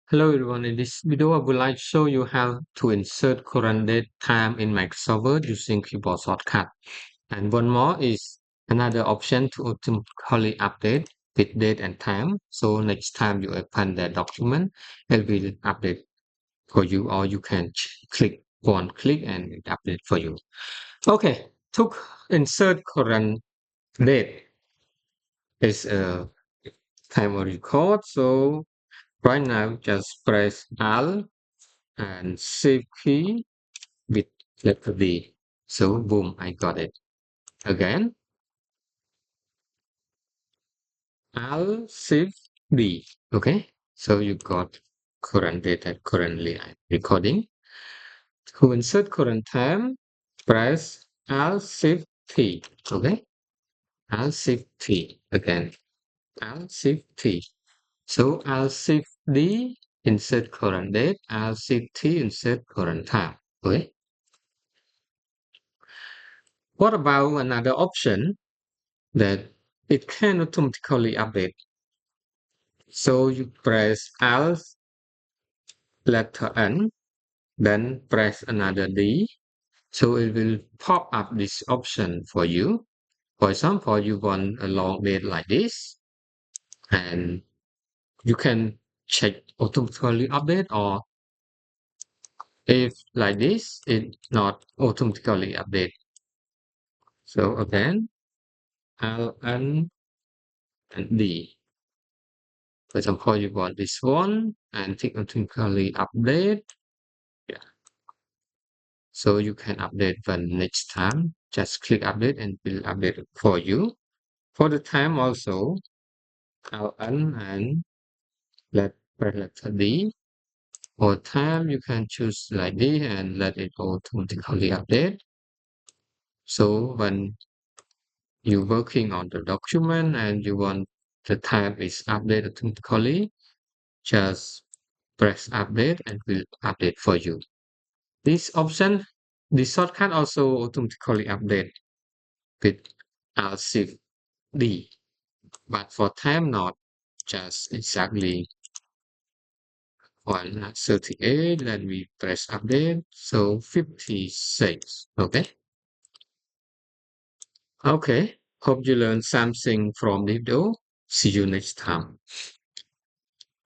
Hello everyone, in this video I would like to show you how to insert current date time in Microsoft Word using keyboard shortcut. And one more is another option to automatically update with date and time. So next time you open the document, it will update for you or you can click one click and it update for you. Okay, to insert current date is a timer record. So right now just press Alt and Shift key with letter D. So boom, I got it. Again, Alt Shift D. Okay, so you got current data currently I'm recording. To insert current time, press Alt Shift T. Okay, Alt Shift T again. Alt Shift T. So Alt Shift D insert current date. Alt Shift T insert current time. Okay. What about another option that it can automatically update? So you press Alt letter N, then press another D. So it will pop up this option for you. For example, you want a long date like this, and you can check automatically update, or if like this, it not automatically update. So again, Alt N and D. For example, you want this one and click automatically update. Yeah. So you can update when next time. Just click update and it will update it for you. For the time also, LN and press letter D. For time, you can choose like this and let it automatically update. So when you're working on the document and you want the time is updated automatically, just press update and will update for you. This option, the shortcut also automatically update with Alt Shift D, but for time not just exactly 138. Let me press update. So 56. Okay. Okay. Hope you learned something from this video. See you next time.